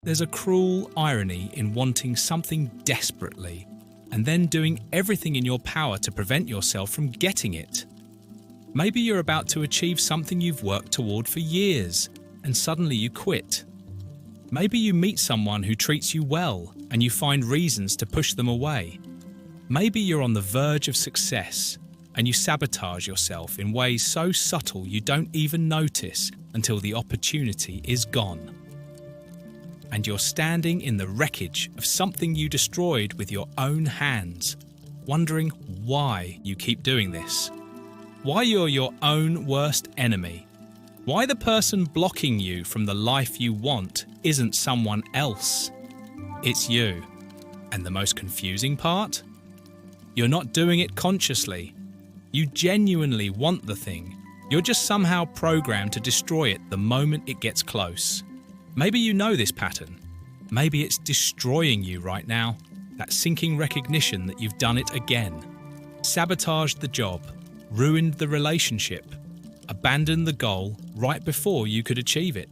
There's a cruel irony in wanting something desperately and then doing everything in your power to prevent yourself from getting it. Maybe you're about to achieve something you've worked toward for years and suddenly you quit. Maybe you meet someone who treats you well and you find reasons to push them away. Maybe you're on the verge of success and you sabotage yourself in ways so subtle you don't even notice until the opportunity is gone. And you're standing in the wreckage of something you destroyed with your own hands, wondering why you keep doing this. Why you're your own worst enemy. Why the person blocking you from the life you want isn't someone else. It's you. And the most confusing part? You're not doing it consciously. You genuinely want the thing. You're just somehow programmed to destroy it the moment it gets close. Maybe you know this pattern. Maybe it's destroying you right now. That sinking recognition that you've done it again. Sabotaged the job, ruined the relationship, abandoned the goal right before you could achieve it.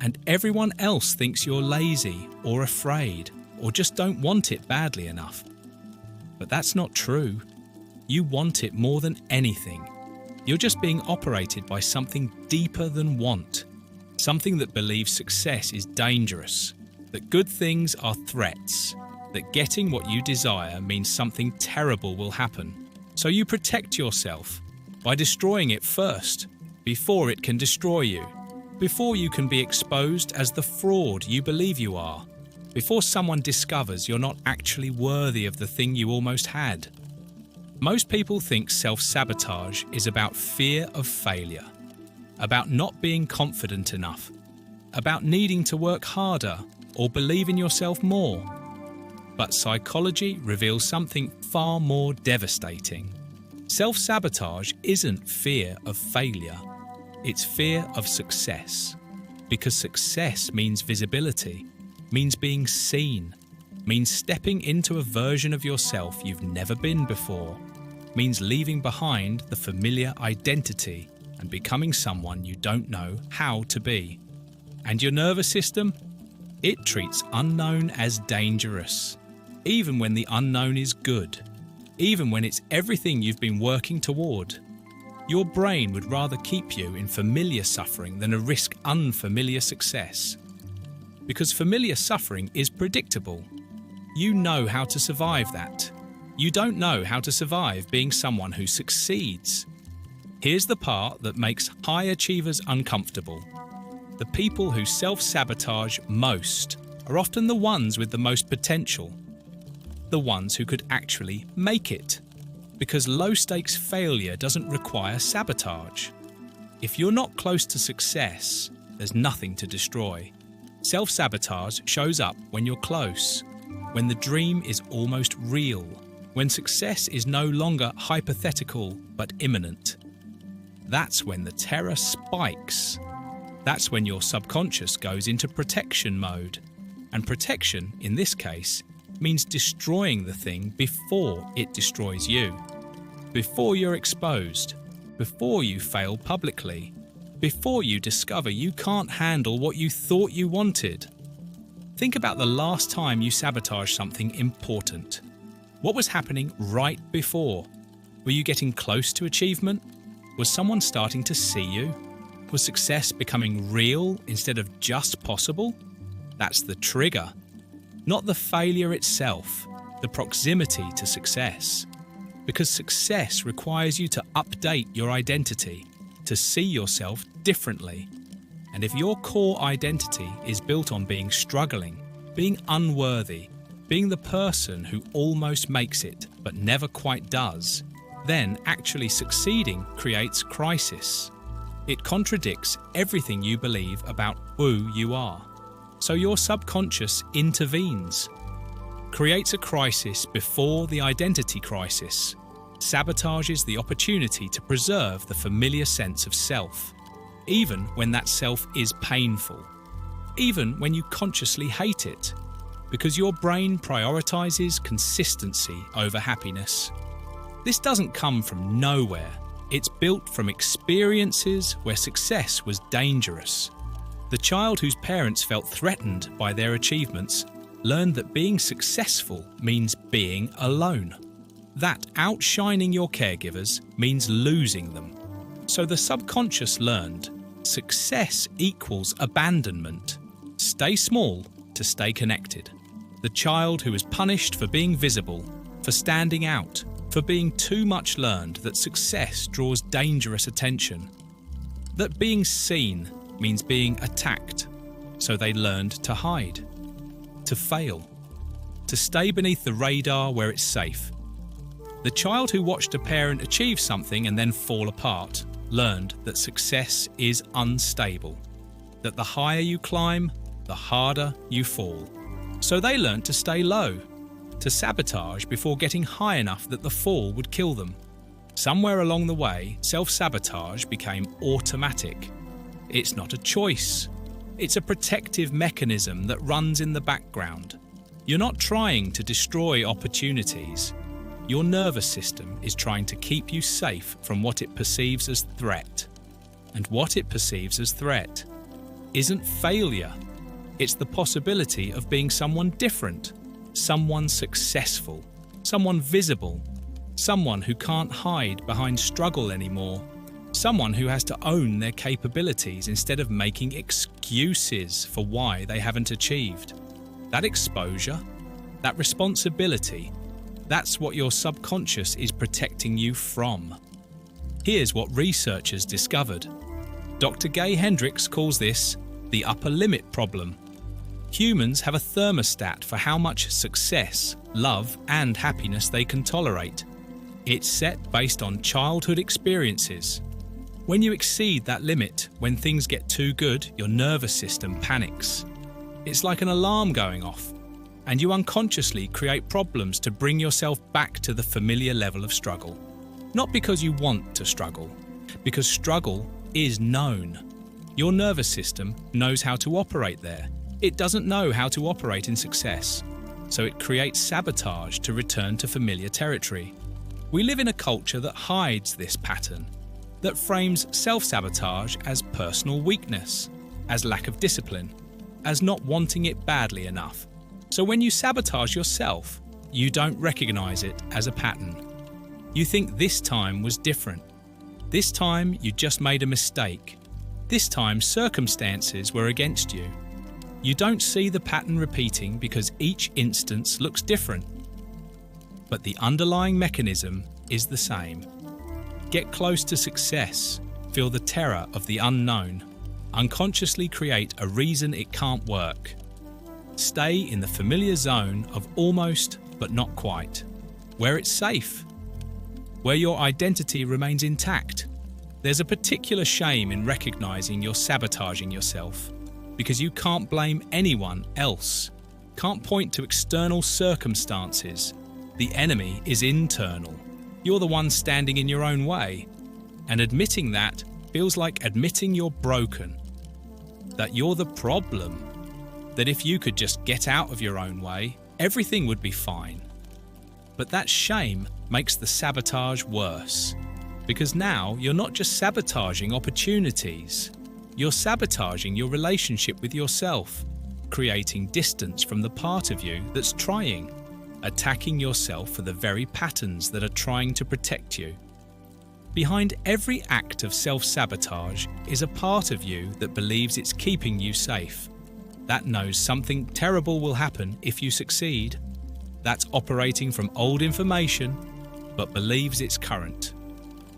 And everyone else thinks you're lazy or afraid or just don't want it badly enough. But that's not true. You want it more than anything. You're just being operated by something deeper than want. Something that believes success is dangerous, that good things are threats, that getting what you desire means something terrible will happen. So you protect yourself by destroying it first, before it can destroy you, before you can be exposed as the fraud you believe you are, before someone discovers you're not actually worthy of the thing you almost had. Most people think self-sabotage is about fear of failure, about not being confident enough, about needing to work harder or believe in yourself more. But psychology reveals something far more devastating. Self-sabotage isn't fear of failure, it's fear of success. Because success means visibility, means being seen, means stepping into a version of yourself you've never been before, means leaving behind the familiar identity and becoming someone you don't know how to be. And your nervous system? It treats unknown as dangerous, even when the unknown is good, even when it's everything you've been working toward. Your brain would rather keep you in familiar suffering than risk unfamiliar success. Because familiar suffering is predictable. You know how to survive that. You don't know how to survive being someone who succeeds. Here's the part that makes high achievers uncomfortable. The people who self-sabotage most are often the ones with the most potential. The ones who could actually make it. Because low-stakes failure doesn't require sabotage. If you're not close to success, there's nothing to destroy. Self-sabotage shows up when you're close, when the dream is almost real, when success is no longer hypothetical but imminent. That's when the terror spikes. That's when your subconscious goes into protection mode. And protection, in this case, means destroying the thing before it destroys you. Before you're exposed, before you fail publicly, before you discover you can't handle what you thought you wanted. Think about the last time you sabotaged something important. What was happening right before? Were you getting close to achievement? Was someone starting to see you? Was success becoming real instead of just possible? That's the trigger. Not the failure itself, the proximity to success. Because success requires you to update your identity, to see yourself differently. And if your core identity is built on being struggling, being unworthy, being the person who almost makes it but never quite does, then actually succeeding creates crisis. It contradicts everything you believe about who you are. So your subconscious intervenes, creates a crisis before the identity crisis, sabotages the opportunity to preserve the familiar sense of self, even when that self is painful, even when you consciously hate it, because your brain prioritizes consistency over happiness. This doesn't come from nowhere. It's built from experiences where success was dangerous, The child whose parents felt threatened by their achievements learned that being successful means being alone. That outshining your caregivers means losing them. So the subconscious learned success equals abandonment. Stay small to stay connected. The child who was punished for being visible, for standing out, for being too much learned that success draws dangerous attention. That being seen means being attacked. So they learned to hide, to fail, to stay beneath the radar where it's safe. The child who watched a parent achieve something and then fall apart learned that success is unstable, that the higher you climb, the harder you fall. So they learned to stay low, to sabotage before getting high enough that the fall would kill them. Somewhere along the way, self-sabotage became automatic. It's not a choice. It's a protective mechanism that runs in the background. You're not trying to destroy opportunities. Your nervous system is trying to keep you safe from what it perceives as threat. And what it perceives as threat isn't failure. It's the possibility of being someone different, someone successful, someone visible, someone who can't hide behind struggle anymore, someone who has to own their capabilities instead of making excuses for why they haven't achieved. That exposure, that responsibility, that's what your subconscious is protecting you from. Here's what researchers discovered. Dr. Gay Hendricks calls this the upper limit problem. Humans have a thermostat for how much success, love, and happiness they can tolerate. It's set based on childhood experiences. When you exceed that limit, when things get too good, your nervous system panics. It's like an alarm going off, and you unconsciously create problems to bring yourself back to the familiar level of struggle. Not because you want to struggle, because struggle is known. Your nervous system knows how to operate there. It doesn't know how to operate in success, so it creates sabotage to return to familiar territory. We live in a culture that hides this pattern, that frames self-sabotage as personal weakness, as lack of discipline, as not wanting it badly enough. So when you sabotage yourself, you don't recognize it as a pattern. You think this time was different. This time you just made a mistake. This time circumstances were against you. You don't see the pattern repeating because each instance looks different. But the underlying mechanism is the same. Get close to success, feel the terror of the unknown, unconsciously create a reason it can't work. Stay in the familiar zone of almost but not quite, where it's safe, where your identity remains intact. There's a particular shame in recognizing you're sabotaging yourself, because you can't blame anyone else, can't point to external circumstances. The enemy is internal. You're the one standing in your own way. And admitting that feels like admitting you're broken, that you're the problem, that if you could just get out of your own way, everything would be fine. But that shame makes the sabotage worse, because now you're not just sabotaging opportunities, you're sabotaging your relationship with yourself, creating distance from the part of you that's trying, attacking yourself for the very patterns that are trying to protect you. Behind every act of self-sabotage is a part of you that believes it's keeping you safe, that knows something terrible will happen if you succeed, that's operating from old information but believes it's current.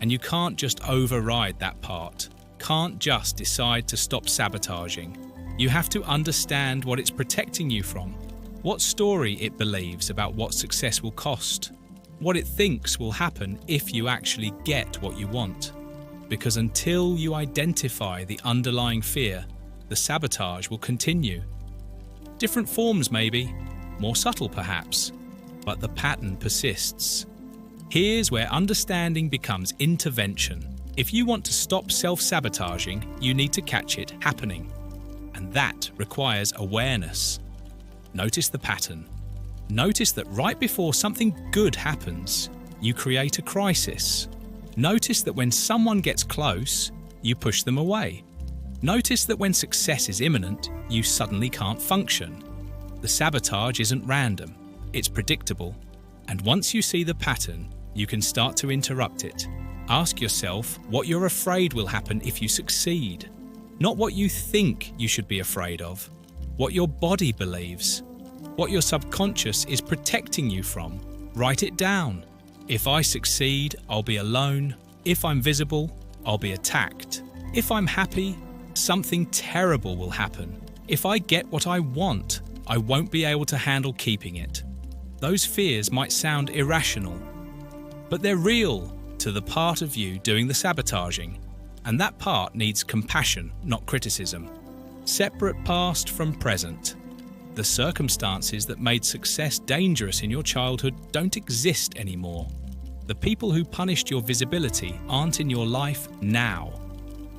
And you can't just override that part. Can't just decide to stop sabotaging. You have to understand what it's protecting you from, what story it believes about what success will cost, what it thinks will happen if you actually get what you want. Because until you identify the underlying fear, the sabotage will continue. Different forms maybe, more subtle perhaps, but the pattern persists. Here's where understanding becomes intervention. If you want to stop self-sabotaging, you need to catch it happening. And that requires awareness. Notice the pattern. Notice that right before something good happens, you create a crisis. Notice that when someone gets close, you push them away. Notice that when success is imminent, you suddenly can't function. The sabotage isn't random, it's predictable. And once you see the pattern, you can start to interrupt it. Ask yourself what you're afraid will happen if you succeed. Not what you think you should be afraid of, what your body believes, what your subconscious is protecting you from. Write it down. If I succeed, I'll be alone. If I'm visible, I'll be attacked. If I'm happy, something terrible will happen. If I get what I want, I won't be able to handle keeping it. Those fears might sound irrational, but they're real to the part of you doing the sabotaging, and that part needs compassion, not criticism. Separate past from present. The circumstances that made success dangerous in your childhood don't exist anymore. The people who punished your visibility aren't in your life now.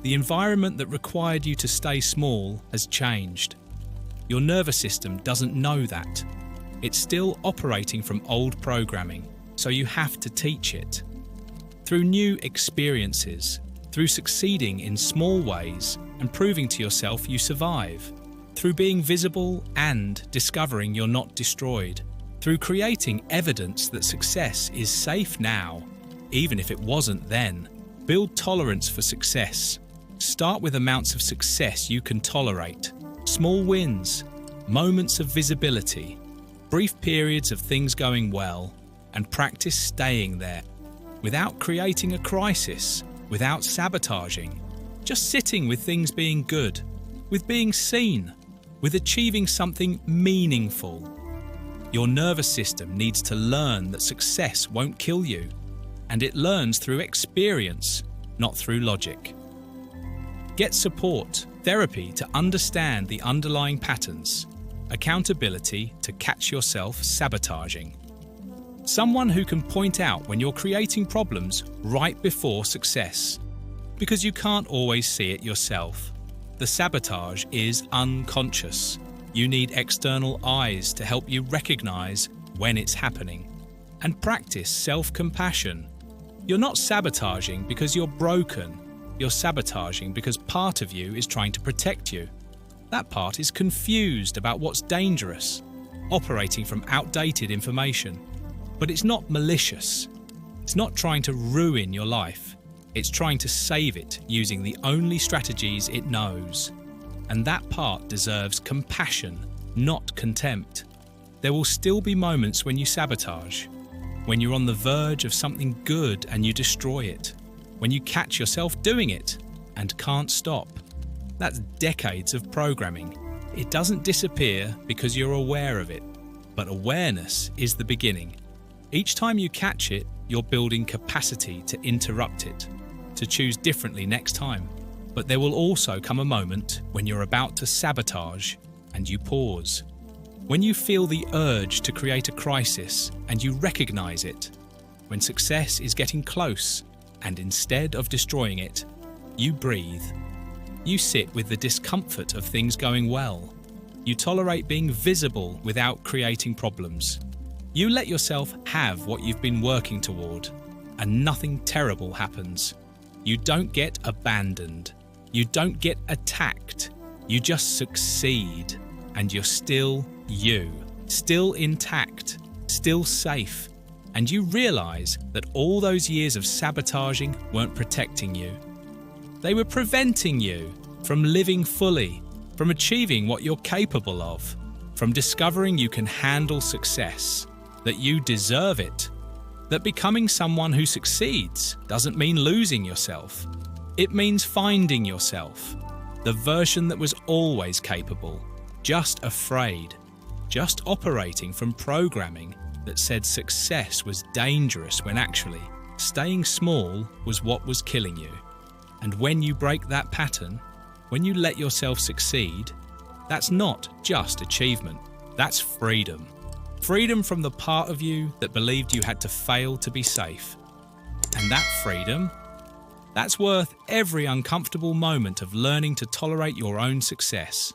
The environment that required you to stay small has changed. Your nervous system doesn't know that. It's still operating from old programming, so you have to teach it. Through new experiences, through succeeding in small ways and proving to yourself you survive, through being visible and discovering you're not destroyed, through creating evidence that success is safe now, even if it wasn't then. Build tolerance for success. Start with amounts of success you can tolerate, small wins, moments of visibility, brief periods of things going well, and practice staying there, without creating a crisis, without sabotaging, just sitting with things being good, with being seen, with achieving something meaningful. Your nervous system needs to learn that success won't kill you, and it learns through experience, not through logic. Get support, therapy to understand the underlying patterns, accountability to catch yourself sabotaging. Someone who can point out when you're creating problems right before success, because you can't always see it yourself. The sabotage is unconscious. You need external eyes to help you recognize when it's happening. And practice self-compassion. You're not sabotaging because you're broken. You're sabotaging because part of you is trying to protect you. That part is confused about what's dangerous, operating from outdated information. But it's not malicious. It's not trying to ruin your life. It's trying to save it using the only strategies it knows. And that part deserves compassion, not contempt. There will still be moments when you sabotage, when you're on the verge of something good and you destroy it, when you catch yourself doing it and can't stop. That's decades of programming. It doesn't disappear because you're aware of it, but awareness is the beginning. Each time you catch it, you're building capacity to interrupt it, to choose differently next time. But there will also come a moment when you're about to sabotage and you pause. When you feel the urge to create a crisis and you recognize it. When success is getting close and instead of destroying it, you breathe. You sit with the discomfort of things going well. You tolerate being visible without creating problems. You let yourself have what you've been working toward, and nothing terrible happens. You don't get abandoned. You don't get attacked. You just succeed, and you're still you, still intact, still safe. And you realize that all those years of sabotaging weren't protecting you. They were preventing you from living fully, from achieving what you're capable of, from discovering you can handle success, that you deserve it, that becoming someone who succeeds doesn't mean losing yourself. It means finding yourself, the version that was always capable, just afraid, just operating from programming that said success was dangerous when actually staying small was what was killing you. And when you break that pattern, when you let yourself succeed, that's not just achievement, that's freedom. Freedom from the part of you that believed you had to fail to be safe. And that freedom, that's worth every uncomfortable moment of learning to tolerate your own success.